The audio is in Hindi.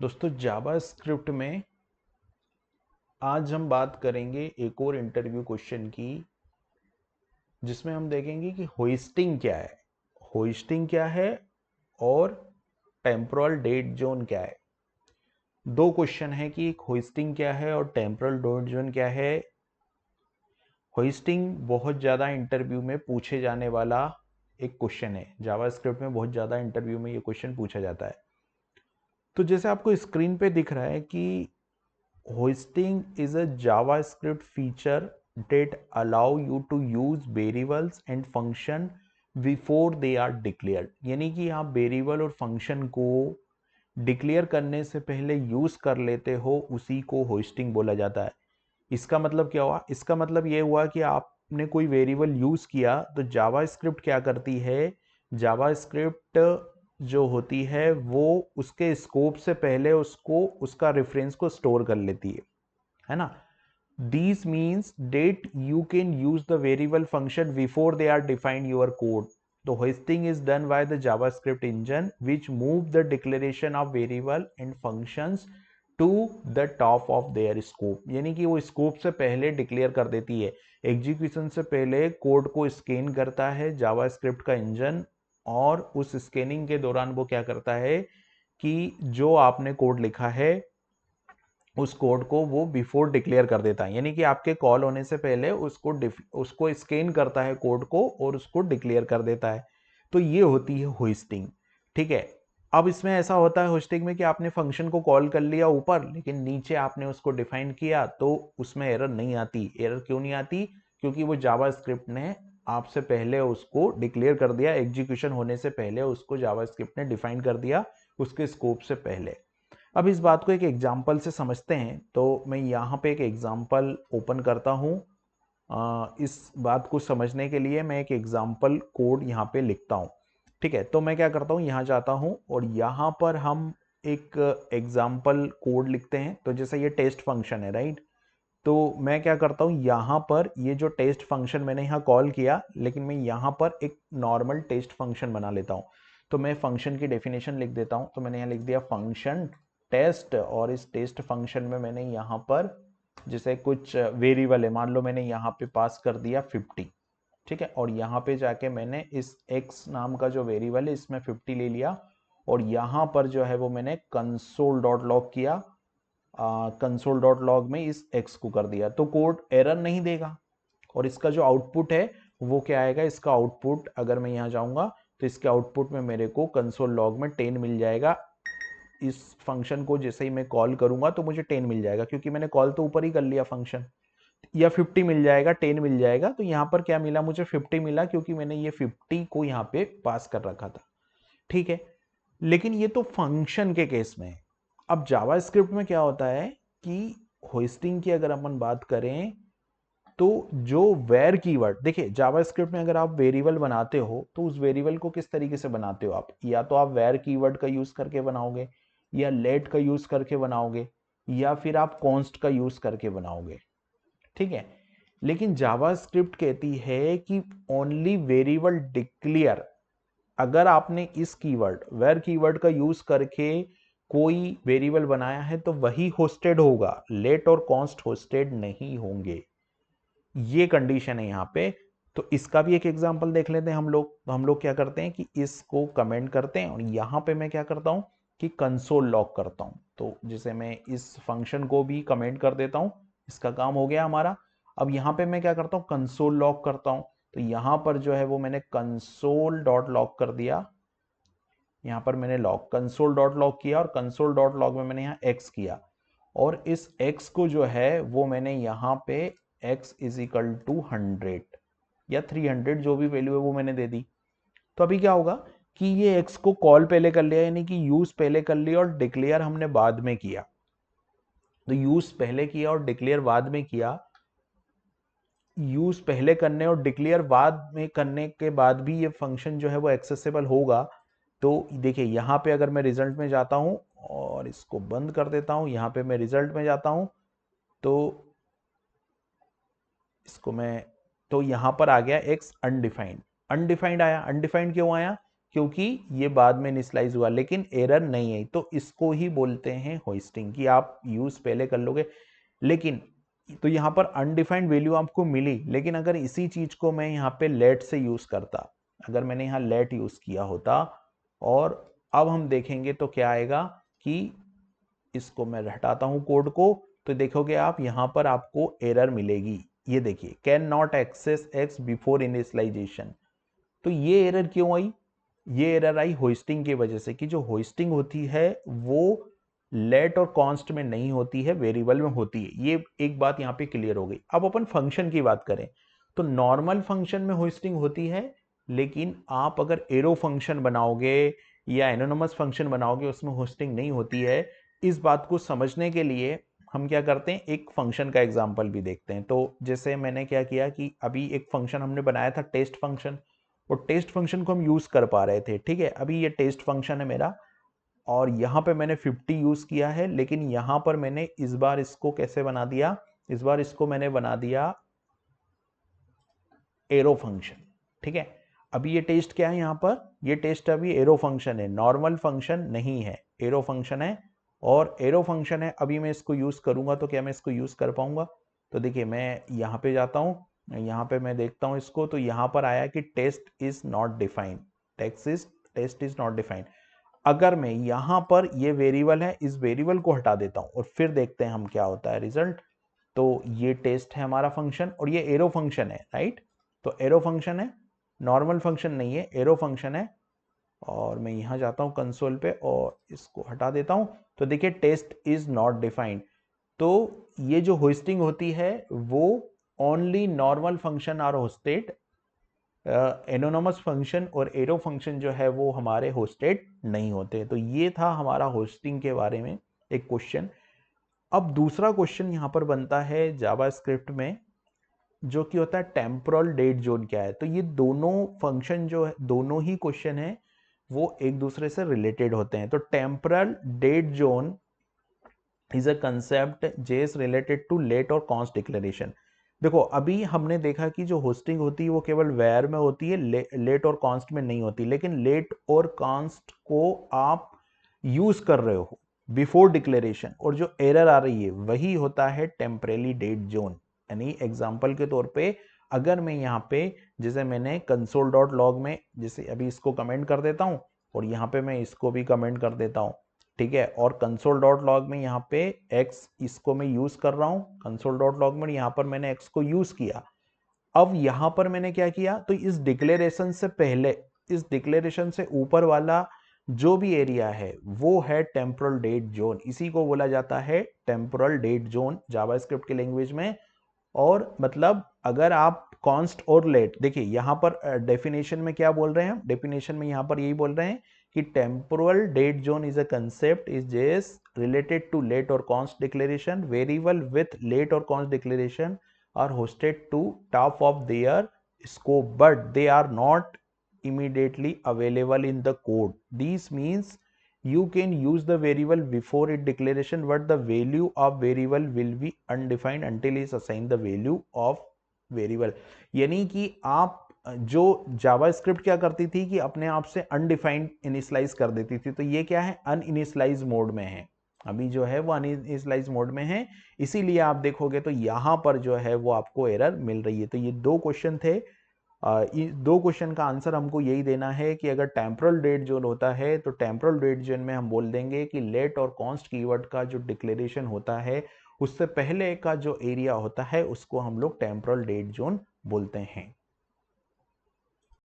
दोस्तों जावा स्क्रिप्ट में आज हम बात करेंगे एक और इंटरव्यू क्वेश्चन की, जिसमें हम देखेंगे कि होइस्टिंग क्या है। होइस्टिंग क्या है और टेम्पोरल डेट जोन क्या है। दो क्वेश्चन है कि होइस्टिंग क्या है और टेम्पोरल डेट जोन क्या है। होइस्टिंग बहुत ज़्यादा इंटरव्यू में पूछे जाने वाला एक क्वेश्चन है। जावा स्क्रिप्ट में बहुत ज़्यादा इंटरव्यू में ये क्वेश्चन पूछा जाता है। तो जैसे आपको स्क्रीन पे दिख रहा है कि hoisting is a JavaScript feature that allow you to use variables and function before they are declared। यानी कि आप वेरिएबल और फंक्शन को डिक्लेयर करने से पहले यूज कर लेते हो, उसी को होस्टिंग बोला जाता है। इसका मतलब क्या हुआ? इसका मतलब ये हुआ कि आपने कोई वेरिएबल यूज किया तो जावा स्क्रिप्ट क्या करती है, जावा स्क्रिप्ट जो होती है वो उसके स्कोप से पहले उसको उसका रेफरेंस को स्टोर कर लेती है ना। These means that you can use the variable function before they are defined your code। The hoisting is done by the JavaScript engine which move the declaration of variable and functions to the top of their scope। यानी कि वो स्कोप से पहले डिक्लेयर कर देती है, एग्जीक्यूशन से पहले कोड को स्कैन करता है जावास्क्रिप्ट का इंजन, और उस स्कैनिंग के दौरान वो क्या करता है कि जो आपने कोड लिखा है उस कोड को वो बिफोर डिक्लेयर कर देता है। यानी कि आपके कॉल होने से पहले उसको स्कैन करता है कोड को और उसको डिक्लेयर कर देता है। तो ये होती है होस्टिंग। ठीक है। अब इसमें ऐसा होता है होस्टिंग में कि आपने फंक्शन को कॉल कर लिया ऊपर, लेकिन नीचे आपने उसको डिफाइन किया तो उसमें एरर नहीं आती। एरर क्यों नहीं आती? क्योंकि वो जावा स्क्रिप्ट ने आपसे पहले उसको डिक्लेयर कर दिया, एग्जीक्यूशन होने से पहले उसको जावा स्क्रिप्ट ने डिफाइन कर दिया उसके स्कोप से पहले। अब इस बात को एक एग्जाम्पल से समझते हैं। तो मैं यहाँ पे एक एग्जाम्पल ओपन करता हूँ। इस बात को समझने के लिए मैं एक एग्जाम्पल कोड यहाँ पे लिखता हूँ। ठीक है, तो मैं क्या करता हूँ, यहाँ जाता हूँ और यहाँ पर हम एक एग्जाम्पल कोड लिखते हैं। तो जैसे ये टेस्ट फंक्शन है, राइट। तो मैं क्या करता हूँ, यहाँ पर ये जो टेस्ट फंक्शन मैंने यहाँ कॉल किया, लेकिन मैं यहाँ पर एक नॉर्मल टेस्ट फंक्शन बना लेता हूँ। तो मैं फंक्शन की डेफिनेशन लिख देता हूँ। तो मैंने यहाँ लिख दिया फंक्शन टेस्ट, और इस टेस्ट फंक्शन में मैंने यहाँ पर जैसे कुछ वेरिएबल है, मान लो मैंने यहाँ पे पास कर दिया 50। ठीक है, और यहाँ पे जाके मैंने इस x नाम का जो वेरिएबल है इसमें 50 ले लिया, और यहाँ पर जो है वो मैंने कंसोल डॉट लॉग किया। कंसोल डॉट लॉग में इस x को कर दिया, तो कोड एरर नहीं देगा। और इसका जो आउटपुट है वो क्या आएगा, इसका आउटपुट अगर मैं यहाँ जाऊंगा तो इसके आउटपुट में मेरे को कंसोल लॉग में 10 मिल जाएगा। इस फंक्शन को जैसे ही मैं कॉल करूंगा तो मुझे 10 मिल जाएगा, क्योंकि मैंने कॉल तो ऊपर ही कर लिया फंक्शन। या 50 मिल जाएगा, 10 मिल जाएगा। तो यहाँ पर क्या मिला, मुझे 50 मिला, क्योंकि मैंने ये 50 को यहाँ पे पास कर रखा था। ठीक है, लेकिन ये तो फंक्शन के केस में है। अब जावा स्क्रिप्ट में क्या होता है कि होस्टिंग की अगर अपन बात करें तो जो वेर कीवर्ड, देखिए जावा स्क्रिप्ट में अगर आप वेरिएबल बनाते हो तो उस वेरिएबल को किस तरीके से बनाते हो आप, या तो आप वेर कीवर्ड का यूज करके बनाओगे, या लेट का यूज करके बनाओगे, या फिर आप कॉन्स्ट का यूज करके बनाओगे। ठीक है, लेकिन जावा स्क्रिप्ट कहती है कि ओनली वेरिएबल डिक्लेयर। अगर आपने इस कीवर्ड वेर कीवर्ड का यूज करके कोई वेरिएबल बनाया है तो वही होस्टेड होगा, लेट और कॉन्स्ट होस्टेड नहीं होंगे। ये कंडीशन है यहाँ पे। तो इसका भी एक एग्जांपल देख लेते हैं हम लोग। तो हम लोग क्या करते हैं कि इसको कमेंट करते हैं, और यहाँ पे मैं क्या करता हूँ कि कंसोल लॉग करता हूँ। तो जैसे मैं इस फंक्शन को भी कमेंट कर देता हूँ, इसका काम हो गया हमारा। अब यहाँ पे मैं क्या करता हूँ, कंसोल लॉग करता हूँ। तो यहाँ पर जो है वो मैंने कंसोल डॉट लॉग कर दिया। यहाँ पर मैंने लॉग कंसोल डॉट लॉग किया, और कंसोल डॉट लॉग में मैंने यहाँ एक्स किया, और इस x को जो है वो मैंने यहाँ पे x इज इक्वल टू 100 या 300, जो भी वैल्यू है वो मैंने दे दी। तो अभी क्या होगा कि ये x को कॉल पहले कर लिया, यानी कि यूज पहले कर लिया और डिक्लेयर हमने बाद में किया। तो यूज पहले किया और डिक्लेयर बाद में किया। यूज पहले करने और डिक्लेयर बाद में करने के बाद भी ये फंक्शन जो है वो एक्सेसिबल होगा। तो देखिए यहाँ पे अगर मैं रिजल्ट में जाता हूँ और इसको बंद कर देता हूँ, यहाँ पे मैं रिजल्ट में जाता हूँ तो इसको मैं, तो यहाँ पर आ गया एक्स अनडिफाइंड। अनडिफाइंड आया, अनडिफाइंड क्यों आया? क्योंकि ये बाद में इनिशियलाइज हुआ, लेकिन एरर नहीं आई, तो इसको ही बोलते हैं होस्टिंग कि आप यूज पहले कर लोगे। लेकिन तो यहाँ पर अनडिफाइंड वैल्यू आपको मिली, लेकिन अगर इसी चीज को मैं यहाँ पे लेट से यूज करता, अगर मैंने यहाँ लेट यूज किया होता, और अब हम देखेंगे तो क्या आएगा कि इसको मैं हटाता हूं कोड को, तो देखोगे आप यहाँ पर आपको एरर मिलेगी। ये देखिए, can not access x before initialization. तो ये एरर क्यों आई? ये एरर आई होस्टिंग की वजह से, कि जो होस्टिंग होती है वो लेट और कॉन्स्ट में नहीं होती है, वेरिएबल में होती है। ये एक बात यहाँ पे क्लियर हो गई। अब अपन फंक्शन की बात करें तो नॉर्मल फंक्शन में होस्टिंग होती है, लेकिन आप अगर एरो फंक्शन बनाओगे या एनोनिमस फंक्शन बनाओगे उसमें होस्टिंग नहीं होती है। इस बात को समझने के लिए हम क्या करते हैं, एक फंक्शन का एग्जांपल भी देखते हैं। तो जैसे मैंने क्या किया कि अभी एक फंक्शन हमने बनाया था टेस्ट फंक्शन, और टेस्ट फंक्शन को हम यूज कर पा रहे थे, ठीक है। अभी ये टेस्ट फंक्शन है मेरा, और यहाँ पे मैंने 50 यूज किया है, लेकिन यहाँ पर मैंने इस बार इसको कैसे बना दिया, इस बार इसको मैंने बना दिया एरो फंक्शन, ठीक है। अभी ये टेस्ट क्या है यहाँ पर, ये टेस्ट अभी एरो फंक्शन है, नॉर्मल फंक्शन नहीं है, एरो फंक्शन है। और एरो फंक्शन है, अभी मैं इसको यूज करूंगा तो क्या मैं इसको यूज कर पाऊंगा? तो देखिए मैं यहाँ पे जाता हूँ, यहाँ पे मैं देखता हूँ इसको, तो यहाँ पर आया कि test is not defined, test is not defined. अगर मैं यहाँ पर ये वेरिएबल है, इस वेरिएबल को हटा देता हूँ और फिर देखते हैं हम क्या होता है रिजल्ट। तो ये टेस्ट है हमारा फंक्शन, और ये एरो फंक्शन है, राइट। तो एरो फंक्शन है, नॉर्मल फंक्शन नहीं है, एरो फंक्शन है। और मैं यहां जाता हूं कंसोल पे और इसको हटा देता हूं, तो देखिए टेस्ट इज नॉट डिफाइंड। तो ये जो होस्टिंग होती है वो only normal function are hosted, anonymous function और एरो फंक्शन जो है वो हमारे होस्टेड नहीं होते। तो ये था हमारा होस्टिंग के बारे में एक क्वेश्चन। अब दूसरा क्वेश्चन यहां पर बनता है जावास्क्रिप्ट में, जो कि होता है टेम्पोरल डेट जोन क्या है। तो ये दोनों फंक्शन जो है, दोनों ही क्वेश्चन है, वो एक दूसरे से रिलेटेड होते हैं। तो temporal dead zone is a concept जे इज रिलेटेड टू लेट और कॉन्स्ट डिक्लेरेशन। देखो अभी हमने देखा कि जो होस्टिंग होती है वो केवल वेयर में होती है, लेट और कॉन्स्ट में नहीं होती। लेकिन लेट और कॉन्स्ट को आप यूज कर रहे हो बिफोर डिक्लेरेशन, और जो एरर आ रही है वही होता है टेम्परेली डेट जोन। यानी एग्जांपल के तौर पे अगर मैं यहाँ पे, जैसे मैंने कंसोल डॉट लॉग में, जैसे अभी इसको कमेंट कर देता हूँ और यहाँ पे मैं इसको भी कमेंट कर देता हूँ, ठीक है। और कंसोल डॉट लॉग में यहाँ पे x इसको मैं यूज कर रहा हूँ, कंसोल डॉट लॉग में यहाँ पर मैंने x को यूज किया। अब यहाँ पर मैंने क्या किया, तो इस डिक्लेरेशन से पहले, इस डिक्लेरेशन से ऊपर वाला जो भी एरिया है वो है टेम्पोरल डेट जोन, इसी को बोला जाता है टेम्पोरल डेट जोन जावास्क्रिप्ट की लैंग्वेज में। और मतलब अगर आप कॉन्स्ट और लेट, देखिए यहाँ पर डेफिनेशन में क्या बोल रहे हैं, डेफिनेशन में यहाँ पर यही बोल रहे हैं कि temporal dead zone is a concept is just related to let और const declaration, variable with let और const declaration are hosted to top of their scope, but they are not immediately available in the code. This means you can use the variable before its declaration, but the value of variable will be undefined until is assigned the value of variable। यानी कि आप जो जावास्क्रिप्ट क्या करती थी कि अपने आप से अनडिफाइंड इनिशियलाइज कर देती थी, तो ये क्या है, अनइनिशियलाइज मोड में है, अभी जो है वो अनइनिशियलाइज मोड में है। इसीलिए आप देखोगे तो यहां पर जो है वो आपको एरर मिल रही है। तो ये दो क्वेश्चन थे, इस दो क्वेश्चन का आंसर हमको यही देना है कि अगर टेम्पोरल डेट जोन होता है तो टेम्पोरल डेट जोन में हम बोल देंगे कि लेट और कॉन्स्ट कीवर्ड का जो डिक्लेरेशन होता है उससे पहले का जो एरिया होता है उसको हम लोग टेम्पोरल डेट जोन बोलते हैं।